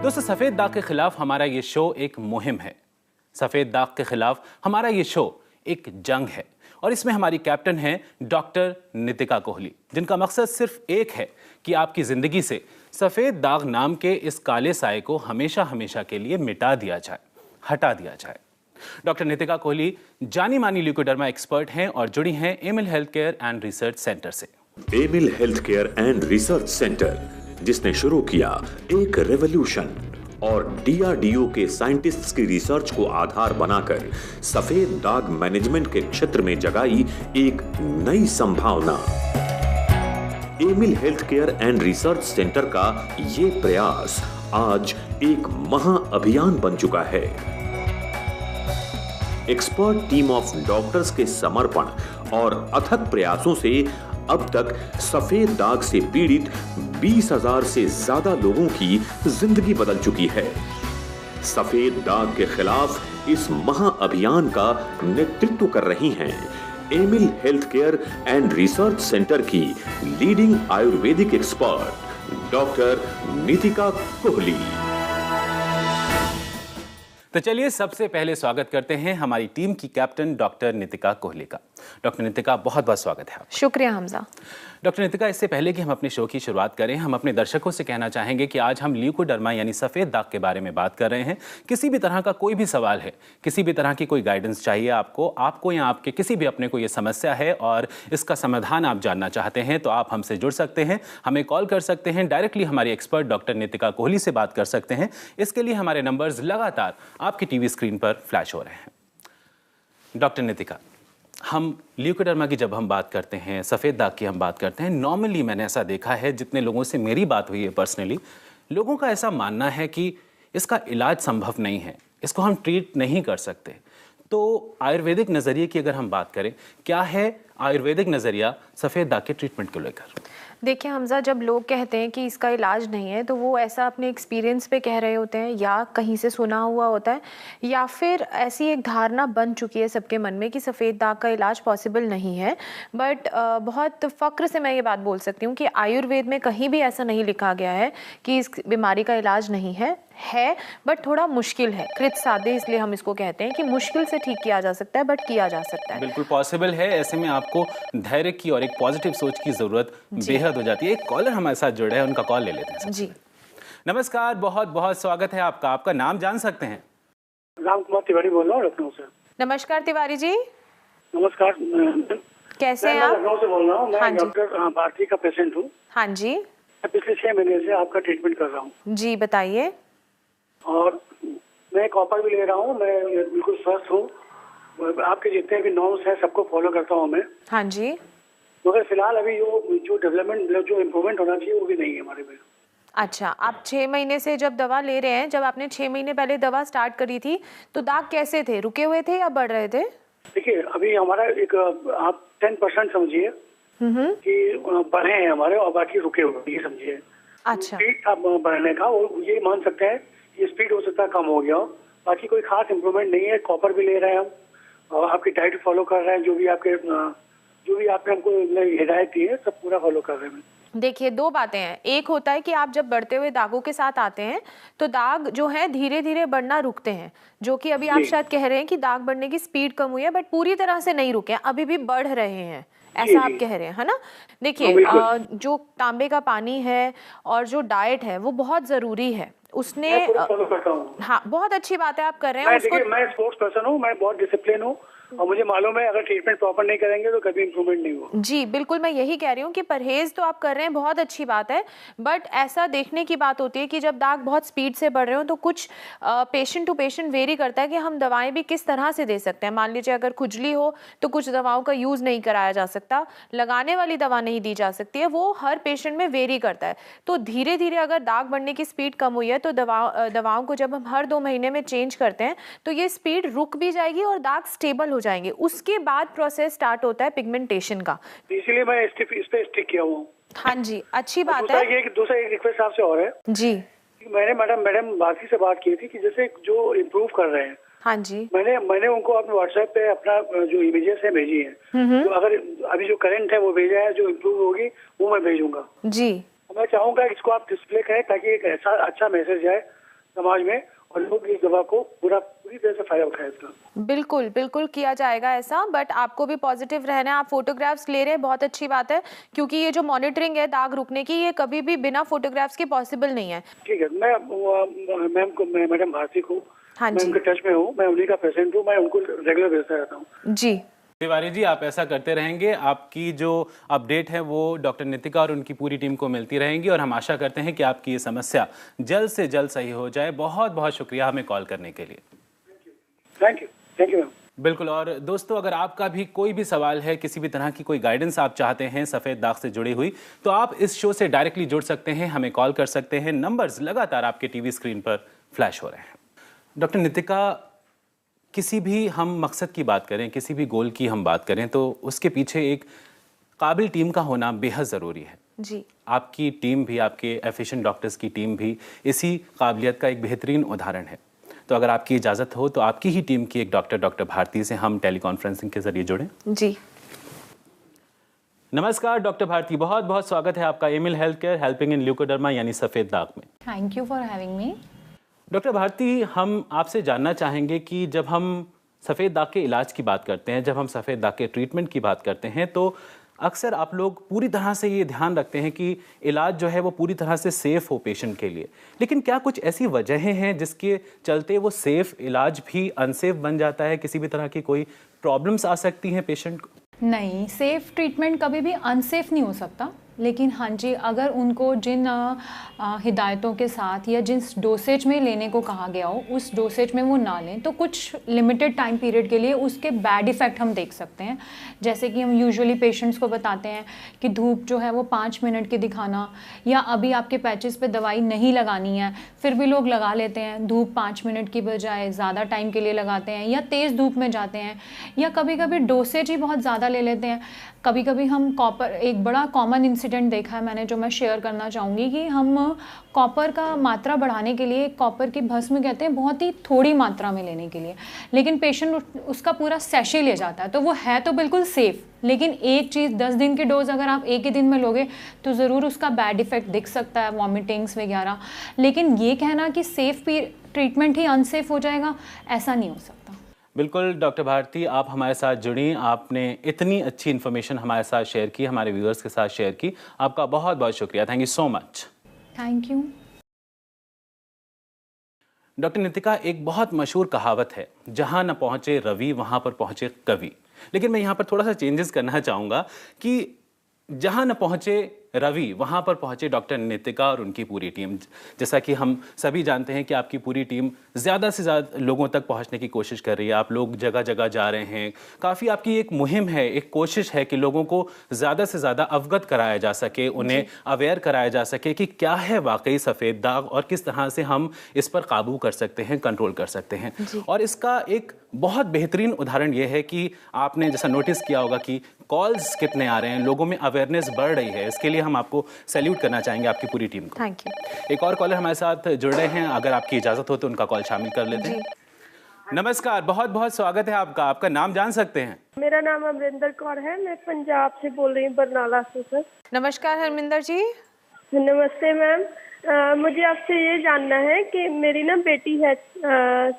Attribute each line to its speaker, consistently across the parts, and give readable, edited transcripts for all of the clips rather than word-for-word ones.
Speaker 1: दोस्तों, सफेद दाग के खिलाफ हमारा ये शो एक मुहिम है। सफेद दाग के खिलाफ हमारा ये शो एक जंग है और इसमें हमारी कैप्टन है डॉक्टर नितिका कोहली, जिनका मकसद सिर्फ एक है कि आपकी जिंदगी से सफेद दाग नाम के इस काले साए को हमेशा हमेशा के लिए मिटा दिया जाए, हटा दिया जाए। डॉक्टर नितिका कोहली जानी मानी ल्यूकोडर्मा एक्सपर्ट हैं और जुड़ी हैं Amil health care and research centre से।
Speaker 2: Amil health care and research centre, जिसने शुरू किया एक रेवोल्यूशन और डीआरडीओ के साइंटिस्ट्स की रिसर्च को आधार बनाकर सफेद दाग मैनेजमेंट के क्षेत्र में जगाई एक नई संभावना। Aimil health care and research centre का ये प्रयास आज एक महाअभियान बन चुका है। एक्सपर्ट टीम ऑफ डॉक्टर्स के समर्पण और अथक प्रयासों से अब तक सफेद दाग से पीड़ित 20,000 से ज्यादा लोगों की जिंदगी बदल चुकी है। सफेद दाग के खिलाफ इस महाअभियान का नेतृत्व कर रही हैं Amil health care and research centre की leading Ayurvedic expert doctor Nitika Kohli.
Speaker 1: तो चलिए सबसे पहले स्वागत करते हैं हमारी टीम की कैप्टन डॉक्टर नितिका कोहली का। डॉक्टर नितिका, बहुत बहुत स्वागत है आपका।
Speaker 3: शुक्रिया हमजा।
Speaker 1: डॉक्टर नितिका, इससे पहले कि हम अपने शो की शुरुआत करें, हम अपने दर्शकों से कहना चाहेंगे कि आज हम ल्यूकोडर्मा यानी सफ़ेद दाग के बारे में बात कर रहे हैं। किसी भी तरह का कोई भी सवाल है, किसी भी तरह की कोई गाइडेंस चाहिए आपको या आपके किसी भी अपने को ये समस्या है और इसका समाधान आप जानना चाहते हैं, तो आप हमसे जुड़ सकते हैं, हमें कॉल कर सकते हैं, डायरेक्टली हमारी एक्सपर्ट डॉक्टर नितिका कोहली से बात कर सकते हैं। इसके लिए हमारे नंबर्स लगातार आपकी टीवी स्क्रीन पर फ्लैश हो रहे हैं। डॉक्टर नितिका, हम ल्यूकोडर्मा की जब हम बात करते हैं, सफ़ेद दाग की हम बात करते हैं, नॉर्मली मैंने ऐसा देखा है, जितने लोगों से मेरी बात हुई है पर्सनली, लोगों का ऐसा मानना है कि इसका इलाज संभव नहीं है, इसको हम ट्रीट नहीं कर सकते। तो आयुर्वेदिक नज़रिए की अगर हम बात करें, क्या है आयुर्वेदिक नज़रिया सफ़ेद दाग के ट्रीटमेंट को लेकर?
Speaker 3: देखिए हमजा, जब लोग कहते हैं कि इसका इलाज नहीं है, तो वो ऐसा अपने एक्सपीरियंस पे कह रहे होते हैं या कहीं से सुना हुआ होता है, या फिर ऐसी एक धारणा बन चुकी है सबके मन में कि सफ़ेद दाग का इलाज पॉसिबल नहीं है। बट बहुत फ़ख्र से मैं ये बात बोल सकती हूँ कि आयुर्वेद में कहीं भी ऐसा नहीं लिखा गया है कि इस बीमारी का इलाज नहीं है बट थोड़ा मुश्किल है। कृत साध्य इसलिए हम इसको कहते हैं कि मुश्किल से ठीक किया जा सकता है, बट किया जा सकता है।
Speaker 1: बिल्कुल पॉसिबल है। ऐसे में आपको धैर्य की और एक पॉजिटिव सोच की जरूरत बेहद हो जाती है। एक कॉलर हमारे साथ जुड़े हैं, उनका कॉल ले लेते हैं।
Speaker 3: जी
Speaker 1: नमस्कार, बहुत बहुत स्वागत है आपका नाम जान सकते हैं?
Speaker 4: राम कुमार तिवारी बोल रहा हूँ लखनऊ से।
Speaker 3: नमस्कार तिवारी जी,
Speaker 4: नमस्कार।
Speaker 3: कैसे हैं आप?
Speaker 4: लखनऊ से बोल रहा हूँ। मैं
Speaker 3: हाँ जी।
Speaker 4: डॉक्टर भारती का पेशेंट हूँ।
Speaker 3: हाँ जी।
Speaker 4: मैं पिछले 6 महीने से आपका ट्रीटमेंट कर रहा हूँ।
Speaker 3: जी बताइए।
Speaker 4: और मैं कॉपर भी ले रहा हूँ, मैं बिल्कुल स्वस्थ हूँ। आपके जितने भी नॉर्म्स हैं सबको फॉलो करता हूँ मैं।
Speaker 3: हाँ जी।
Speaker 4: मगर फिलहाल अभी जो डेवलपमेंट, जो इम्प्रूवमेंट होना चाहिए वो भी नहीं है हमारे में।
Speaker 3: अच्छा, आप 6 महीने से जब दवा ले रहे हैं, जब आपने 6 महीने पहले दवा स्टार्ट करी थी तो दाग कैसे थे? रुके हुए थे या बढ़ रहे थे?
Speaker 4: देखिए, अभी हमारा एक आप 10% समझिए कि बढ़े हैं हमारे और बाकी रुके हुए, ये समझिए।
Speaker 3: अच्छा।
Speaker 4: स्पीड था बढ़ने का, वो ये मान सकते हैं ये स्पीड हो सकता है कम हो गया हो, बाकी कोई खास इम्प्रूवमेंट नहीं है। कॉपर भी ले रहे हैं हम और आपकी डाइट फॉलो कर रहे हैं, जो भी आपने हमको हिदायत दी है सब पूरा फॉलो कर रहे हैं।
Speaker 3: देखिए, 2 बातें हैं। एक होता है कि आप जब बढ़ते हुए दागों के साथ आते हैं तो दाग जो है धीरे धीरे बढ़ना रुकते हैं, जो कि अभी आप शायद कह रहे हैं कि दाग बढ़ने की स्पीड कम हुई है, बट पूरी तरह से नहीं रुके हैं, अभी भी बढ़ रहे हैं, ऐसा आप कह रहे हैं, है ना? देखिए, जो तांबे का पानी है और जो डाइट है वो बहुत जरूरी है। उसने हाँ, बहुत अच्छी बात है आप कर रहे हैं।
Speaker 4: देखिए, मैं स्पोर्ट्स पर्सन हूँ, मैं बहुत डिसिप्लिन हूँ और मुझे मालूम है अगर ट्रीटमेंट प्रॉपर नहीं करेंगे तो कभी इम्प्रूवमेंट नहीं होगा।
Speaker 3: जी बिल्कुल, मैं यही कह रही हूँ कि परहेज तो आप कर रहे हैं, बहुत अच्छी बात है, बट ऐसा देखने की बात होती है कि जब दाग बहुत स्पीड से बढ़ रहे हो तो कुछ पेशेंट टू पेशेंट वेरी करता है कि हम दवाएं भी किस तरह से दे सकते हैं। मान लीजिए अगर खुजली हो तो कुछ दवाओं का यूज़ नहीं कराया जा सकता, लगाने वाली दवा नहीं दी जा सकती है, वो हर पेशेंट में वेरी करता है। तो धीरे धीरे अगर दाग बढ़ने की स्पीड कम हुई है तो दवाओं को जब हम हर 2 महीने में चेंज करते हैं तो ये स्पीड रुक भी जाएगी और दाग स्टेबल हो जाएंगे। उसके बाद प्रोसेस स्टार्ट होता है पिगमेंटेशन का,
Speaker 4: इसीलिए मैं इस पे स्टिक किया हूँ।
Speaker 3: हाँ जी, अच्छी बात है।
Speaker 4: दूसरा एक रिक्वेस्ट आपसे और है
Speaker 3: जी।
Speaker 4: मैंने मैडम भारती से बात की थी कि जैसे जो इम्प्रूव कर रहे हैं,
Speaker 3: हाँ जी,
Speaker 4: मैंने उनको अपने व्हाट्सएप पे अपना जो इमेजेस है भेजी है, तो अगर अभी जो करंट है वो भेजा है, जो इम्प्रूव होगी वो मैं भेजूंगा।
Speaker 3: जी।
Speaker 4: मैं चाहूंगा इसको आप डिस्प्ले करें ताकि एक ऐसा अच्छा मैसेज जाए समाज में, और लोग इस दवा को पूरी तरह से फायदा उठाए इसका।
Speaker 3: बिल्कुल बिल्कुल किया जाएगा ऐसा, बट आपको भी पॉजिटिव रहना है। आप फोटोग्राफ्स ले रहे हैं, बहुत अच्छी बात है, क्योंकि ये जो मॉनिटरिंग है दाग रुकने की, ये कभी भी बिना फोटोग्राफ्स के पॉसिबल नहीं है।
Speaker 4: ठीक है, मैं मैम को, मैडम भारती को,
Speaker 3: हाँ
Speaker 4: मैं
Speaker 3: जी,
Speaker 4: उनके टच में हूँ, मैं उन्हीं का पेशेंट हूँ, मैं उनको रेगुलर भेजता रहता हूँ।
Speaker 3: जी
Speaker 1: तिवारी जी, आप ऐसा करते रहेंगे, आपकी जो अपडेट है वो डॉक्टर नितिका और उनकी पूरी टीम को मिलती रहेंगी, और हम आशा करते हैं कि आपकी ये समस्या जल्द से जल्द सही हो जाए। बहुत बहुत शुक्रिया हमें कॉल करने के लिए।
Speaker 4: Thank you ma'am.
Speaker 1: बिल्कुल। और दोस्तों, अगर आपका भी कोई भी सवाल है, किसी भी तरह की कोई गाइडेंस आप चाहते हैं सफ़ेद दाग से जुड़ी हुई, तो आप इस शो से डायरेक्टली जुड़ सकते हैं, हमें कॉल कर सकते हैं। नंबर्स लगातार आपके टीवी स्क्रीन पर फ्लैश हो रहे हैं। डॉक्टर नितिका, किसी भी हम मकसद की बात करें, किसी भी गोल की हम बात करें, तो उसके पीछे एक काबिल टीम का होना बेहद ज़रूरी है।
Speaker 3: जी,
Speaker 1: आपकी टीम भी, आपके एफिशिएंट डॉक्टर्स की टीम भी इसी काबिलियत का एक बेहतरीन उदाहरण है। तो अगर आपकी इजाज़त हो तो आपकी ही टीम की एक डॉक्टर भारती से हम टेलीकॉन्फ्रेंसिंग के जरिए जुड़ें।
Speaker 3: जी
Speaker 1: नमस्कार डॉक्टर भारती, बहुत बहुत स्वागत है आपका Aimil health care helping in leucoderma यानी सफ़ेद दाग में।
Speaker 5: Thank you for having me.
Speaker 1: Doctor Bharti, हम आपसे जानना चाहेंगे कि जब हम सफ़ेद दाग के इलाज की बात करते हैं, जब हम सफ़ेद दाग के ट्रीटमेंट की बात करते हैं, तो अक्सर आप लोग पूरी तरह से ये ध्यान रखते हैं कि इलाज जो है वो पूरी तरह से सेफ़ हो पेशेंट के लिए। लेकिन क्या कुछ ऐसी वजहें हैं जिसके चलते वो सेफ़ इलाज भी अनसेफ बन जाता है? किसी भी तरह की कोई प्रॉब्लम्स आ सकती हैं पेशेंट को?
Speaker 5: नहीं, सेफ़ ट्रीटमेंट कभी भी अनसेफ नहीं हो सकता, लेकिन हाँ जी, अगर उनको जिन हिदायतों के साथ या जिस डोसेज में लेने को कहा गया हो उस डोसेज में वो ना लें, तो कुछ लिमिटेड टाइम पीरियड के लिए उसके बैड इफ़ेक्ट हम देख सकते हैं। जैसे कि हम यूजुअली पेशेंट्स को बताते हैं कि धूप जो है वो 5 मिनट की दिखाना, या अभी आपके पैचेस पे दवाई नहीं लगानी है, फिर भी लोग लगा लेते हैं। धूप 5 मिनट की बजाय ज़्यादा टाइम के लिए लगाते हैं, या तेज़ धूप में जाते हैं, या कभी कभी डोसेज ही बहुत ज़्यादा ले लेते हैं। कभी कभी हम कॉपर, एक बड़ा कॉमन इंसिडेंट देखा है मैंने जो मैं शेयर करना चाहूँगी, कि हम कॉपर का मात्रा बढ़ाने के लिए कॉपर की भस्म कहते हैं बहुत ही थोड़ी मात्रा में लेने के लिए, लेकिन पेशेंट उसका पूरा सैशे ले जाता है। तो वो है तो बिल्कुल सेफ़, लेकिन एक चीज़ 10 दिन की डोज अगर आप एक ही दिन में लोगे तो ज़रूर उसका बैड इफ़ेक्ट दिख सकता है, वॉमिटिंग्स वगैरह। लेकिन ये कहना कि सेफ़ ट्रीटमेंट ही अनसेफ हो जाएगा, ऐसा नहीं हो सकता।
Speaker 1: बिल्कुल डॉक्टर भारती, आप हमारे साथ जुड़ी, आपने इतनी अच्छी इन्फॉर्मेशन हमारे साथ शेयर की, हमारे व्यूअर्स के साथ शेयर की। आपका बहुत बहुत शुक्रिया। Thank you so much.
Speaker 5: Thank you.
Speaker 1: Doctor Nitika, एक बहुत मशहूर कहावत है, जहां न पहुंचे रवि वहां पर पहुंचे कवि। लेकिन मैं यहां पर थोड़ा सा चेंजेस करना चाहूँगा कि जहां न पहुंचे रवि वहां पर पहुंचे डॉक्टर नितिका और उनकी पूरी टीम। जैसा कि हम सभी जानते हैं कि आपकी पूरी टीम ज़्यादा से ज़्यादा लोगों तक पहुंचने की कोशिश कर रही है। आप लोग जगह जगह जा रहे हैं, काफ़ी आपकी एक मुहिम है, एक कोशिश है कि लोगों को ज़्यादा से ज़्यादा अवगत कराया जा सके, उन्हें अवेयर कराया जा सके कि क्या है वाकई सफ़ेद दाग और किस तरह से हम इस पर काबू कर सकते हैं, कंट्रोल कर सकते हैं। और इसका एक बहुत बेहतरीन उदाहरण ये है कि आपने जैसा नोटिस किया होगा कि कॉल्स कितने आ रहे हैं, लोगों में अवेयरनेस बढ़ रही है। इसके लिए हम आपको सैल्यूट करना चाहेंगे, आपकी पूरी टीम को।
Speaker 3: Thank you.
Speaker 1: एक और कॉलर हमारे साथ जुड़ रहे हैं, अगर आपकी इजाजत हो तो उनका कॉल शामिल कर लेते हैं। नमस्कार, बहुत बहुत स्वागत है आपका। आपका नाम जान सकते हैं?
Speaker 6: मेरा नाम अमरिंदर कौर है, मैं पंजाब से बोल रही हूँ, बरनाला से सर।
Speaker 3: नमस्कार हरमिंदर जी।
Speaker 6: नमस्ते मैम। मुझे आपसे ये जानना है कि मेरी ना बेटी है,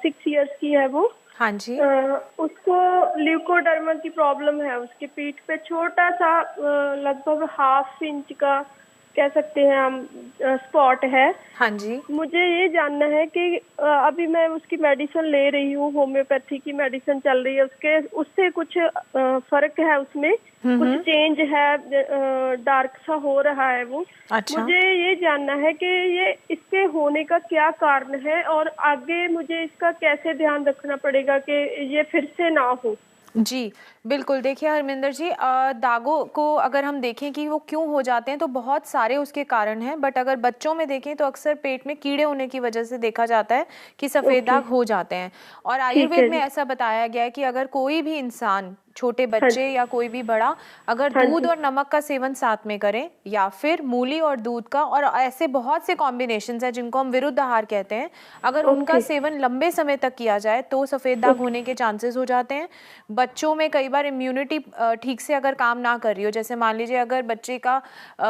Speaker 6: 6 इयर्स की है वो।
Speaker 3: हाँ जी।
Speaker 6: उसको ल्यूकोडर्मा की प्रॉब्लम है, उसकी पीठ पे छोटा सा लगभग 1/2 इंच का कह सकते हैं हम स्पॉट है।
Speaker 3: हाँ जी।
Speaker 6: मुझे ये जानना है कि अभी मैं उसकी मेडिसिन ले रही हूँ, होम्योपैथी की मेडिसिन चल रही है, उससे कुछ फर्क है, उसमें कुछ चेंज है, डार्क सा हो रहा है वो।
Speaker 3: अच्छा।
Speaker 6: मुझे ये जानना है कि ये इसके होने का क्या कारण है और आगे मुझे इसका कैसे ध्यान रखना पड़ेगा कि ये फिर से ना हो।
Speaker 3: जी बिल्कुल। देखिए हरमिंदर जी, दागों को अगर हम देखें कि वो क्यों हो जाते हैं तो बहुत सारे उसके कारण हैं, बट अगर बच्चों में देखें तो अक्सर पेट में कीड़े होने की वजह से देखा जाता है कि सफ़ेद दाग हो जाते हैं। और आयुर्वेद में ऐसा बताया गया है कि अगर कोई भी इंसान छोटे बच्चे या कोई भी बड़ा अगर दूध और नमक का सेवन साथ में करें या फिर मूली और दूध का, और ऐसे बहुत से कॉम्बिनेशंस हैं जिनको हम विरुद्ध आहार कहते हैं, अगर उनका सेवन लंबे समय तक किया जाए तो सफ़ेद दाग होने के चांसेस हो जाते हैं। बच्चों में कई बार इम्यूनिटी ठीक से अगर काम ना कर रही हो, जैसे मान लीजिए अगर बच्चे का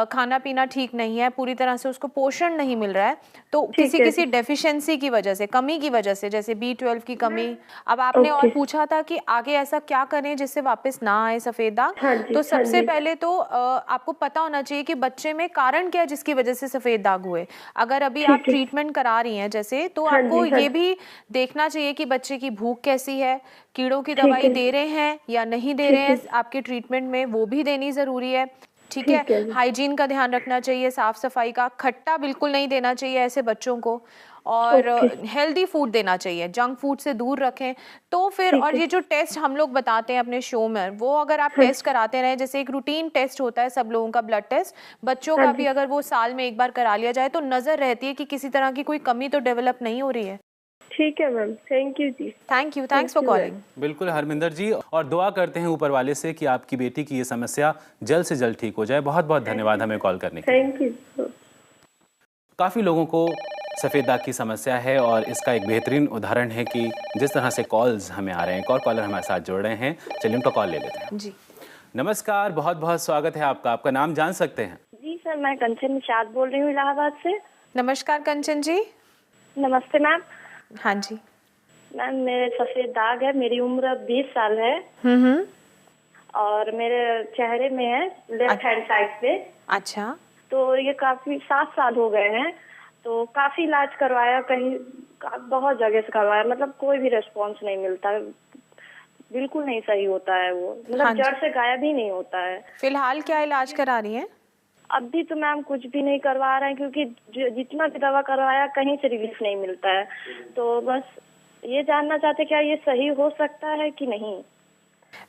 Speaker 3: खाना पीना ठीक नहीं है, पूरी तरह से उसको पोषण नहीं मिल रहा है, तो किसी डेफिशिएंसी की वजह से, कमी की वजह से, जैसे B12 की कमी। अब आपने और पूछा था कि आगे ऐसा क्या करें जिससे वापस ना आए सफेद दाग। तो सबसे पहले तो आपको पता होना चाहिए कि बच्चे में कारण क्या है जिसकी वजह से सफेद दाग हुए। अगर अभी आप ट्रीटमेंट करा रही हैं जैसे, तो आपको ये भी देखना चाहिए कि बच्चे की भूख कैसी है, कीड़ों की दवाई दे रहे हैं या नहीं दे रहे हैं आपके ट्रीटमेंट में, वो भी देनी जरूरी है। ठीक है, हाइजीन का ध्यान रखना चाहिए, साफ सफाई का, खट्टा बिल्कुल नहीं देना चाहिए ऐसे बच्चों को, और हेल्दी फूड देना चाहिए, जंक फूड से दूर रखें। तो फिर और ये जो टेस्ट हम लोग बताते हैं अपने शो में, वो अगर आप टेस्ट कराते रहें, जैसे एक रूटीन टेस्ट होता है सब लोगों का ब्लड टेस्ट, बच्चों का भी अगर वो साल में एक बार करा लिया जाए तो नजर रहती है कि किसी तरह की कोई कमी तो डेवलप नहीं हो रही है।
Speaker 6: ठीक है ma'am, thank you ji.
Speaker 3: Thanks for calling.
Speaker 1: बिल्कुल हरमिंदर जी, और दुआ करते हैं ऊपर वाले से कि आपकी बेटी की ये समस्या जल्द से जल्द ठीक हो जाए। बहुत बहुत धन्यवाद हमें कॉल करने के लिए।
Speaker 6: Thank you.
Speaker 1: काफ़ी लोगों को सफ़ेद दाग की समस्या है और इसका एक बेहतरीन उदाहरण है कि जिस तरह से कॉल्स हमें आ रहे हैं। एक और कॉलर हमारे साथ जुड़ रहे हैं, चलिए उनका कॉल ले लेते हैं।
Speaker 3: जी
Speaker 1: नमस्कार, बहुत बहुत स्वागत है आपका नाम जान सकते हैं?
Speaker 7: जी सर, मैं कंचन निषाद बोल रही हूँ इलाहाबाद से।
Speaker 3: नमस्कार कंचन जी।
Speaker 7: नमस्ते मैम।
Speaker 3: हाँ जी
Speaker 7: मैम, मेरे सफेद दाग है, मेरी उम्र 20 साल है और मेरे चेहरे में है लेफ्ट हैंड साइड पे।
Speaker 3: अच्छा,
Speaker 7: तो ये काफी 7 साल हो गए हैं, तो काफी इलाज करवाया, कहीं बहुत जगह से करवाया, मतलब कोई भी रिस्पॉन्स नहीं मिलता, बिल्कुल नहीं सही होता है वो, मतलब जड़ से गायब ही नहीं होता है।
Speaker 3: फिलहाल क्या इलाज करा रही हैं?
Speaker 7: अभी तो मैम कुछ भी नहीं करवा रहे हैं, क्योंकि जितना भी दवा करवाया कहीं से रिलीफ नहीं मिलता है। तो बस ये जानना चाहते क्या ये सही हो सकता है कि नहीं?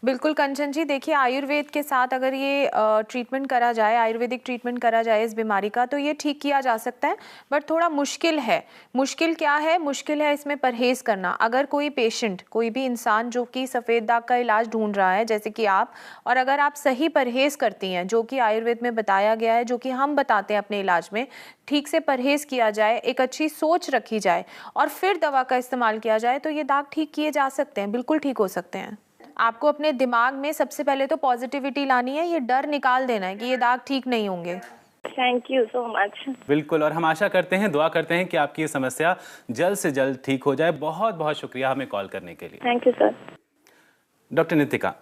Speaker 3: बिल्कुल कंचन जी, देखिए आयुर्वेद के साथ अगर ये ट्रीटमेंट करा जाए, आयुर्वेदिक ट्रीटमेंट करा जाए इस बीमारी का, तो ये ठीक किया जा सकता है, बट थोड़ा मुश्किल है। मुश्किल क्या है? मुश्किल है इसमें परहेज़ करना। अगर कोई पेशेंट, कोई भी इंसान जो कि सफ़ेद दाग का इलाज ढूंढ रहा है जैसे कि आप, और अगर आप सही परहेज़ करती हैं जो कि आयुर्वेद में बताया गया है, जो कि हम बताते हैं अपने इलाज में, ठीक से परहेज़ किया जाए, एक अच्छी सोच रखी जाए और फिर दवा का इस्तेमाल किया जाए, तो ये दाग ठीक किए जा सकते हैं, बिल्कुल ठीक हो सकते हैं। आपको अपने दिमाग में सबसे पहले तो पॉजिटिविटी लानी है, ये डर निकाल देना है कि ये दाग ठीक नहीं होंगे।
Speaker 7: Thank you so much.
Speaker 1: बिल्कुल, और हम आशा करते हैं, दुआ करते हैं कि आपकी ये समस्या जल्द से जल्द ठीक हो जाए। बहुत बहुत शुक्रिया हमें कॉल करने के लिए।
Speaker 7: Thank you sir.
Speaker 1: Doctor Nitika,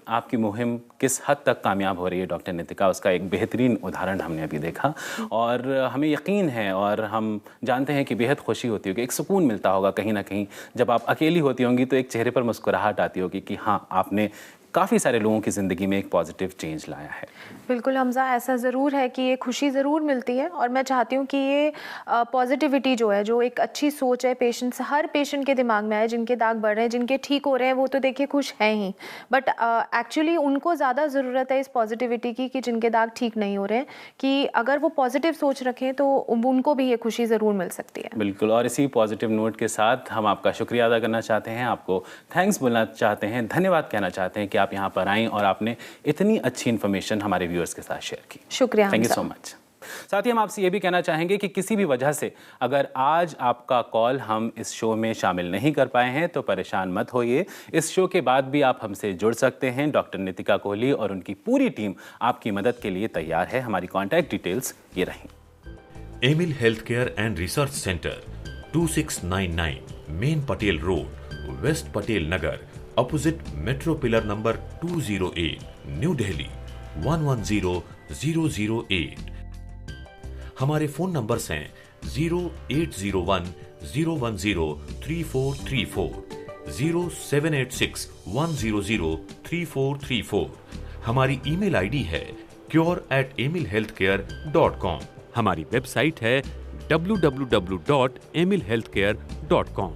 Speaker 1: आपकी मुहिम किस हद तक कामयाब हो रही है डॉक्टर नितिका, उसका एक बेहतरीन उदाहरण हमने अभी देखा, और हमें यकीन है और हम जानते हैं कि बेहद खुशी होती होगी, एक सुकून मिलता होगा कहीं ना कहीं। जब आप अकेली होती होंगी तो एक चेहरे पर मुस्कुराहट आती होगी कि हाँ, आपने काफ़ी सारे लोगों की ज़िंदगी में एक पॉजिटिव चेंज लाया है।
Speaker 3: बिल्कुल हमजा, ऐसा ज़रूर है कि ये खुशी ज़रूर मिलती है, और मैं चाहती हूँ कि ये पॉजिटिविटी जो है, जो एक अच्छी सोच है पेशेंट्स, हर पेशेंट के दिमाग में आए। जिनके दाग बढ़ रहे हैं, जिनके ठीक हो रहे हैं, वो तो देखिए खुश हैं ही, बट एक्चुअली उनको ज़्यादा ज़रूरत है इस पॉजिटिविटी की कि जिनके दाग ठीक नहीं हो रहे हैं, कि अगर वो पॉजिटिव सोच रखें तो उनको भी ये खुशी ज़रूर मिल सकती है।
Speaker 1: बिल्कुल, और इसी पॉजिटिव नोट के साथ हम आपका शुक्रिया अदा करना चाहते हैं, आपको थैंक्स बोलना चाहते हैं, धन्यवाद कहना चाहते हैं कि आप यहाँ पर आएँ और आपने इतनी अच्छी इन्फॉर्मेशन हमारे व्यूअर्स के साथ शेयर की।
Speaker 3: शुक्रिया,
Speaker 1: थैंक यू सो मच। साथ ही हम आपसे ये भी कहना चाहेंगे कि किसी भी वजह से अगर आज आपका कॉल हम इस शो में शामिल नहीं कर पाए हैं तो परेशान मत होइए। इस शो के बाद भी आप हमसे जुड़ सकते हैं। डॉक्टर नितिका कोहली और उनकी पूरी टीम आपकी मदद के लिए तैयार है। हमारी कॉन्टैक्ट डिटेल्स ये रहीं।
Speaker 2: Aimil health care and research centre, 2699 main Patel road, west Patel Nagar, opposite metro pillar number 208, New Delhi 110008। हमारे फोन नंबर्स हैं 0801 010 3434, 0786 100 3434। हमारी ईमेल आईडी है cure@emilhealthcare.com। हमारी वेबसाइट है www.emilhealthcare.com।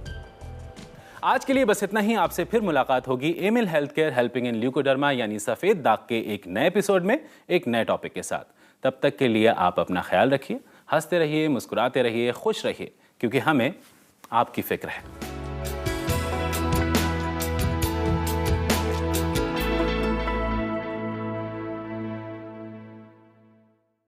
Speaker 1: आज के लिए बस इतना ही। आपसे फिर मुलाकात होगी Aimil health care helping in leucoderma यानी सफेद दाग के एक नए एपिसोड में एक नए टॉपिक के साथ। तब तक के लिए आप अपना ख्याल रखिए, हंसते रहिए, मुस्कुराते रहिए, खुश रहिए, क्योंकि हमें आपकी फिक्र है।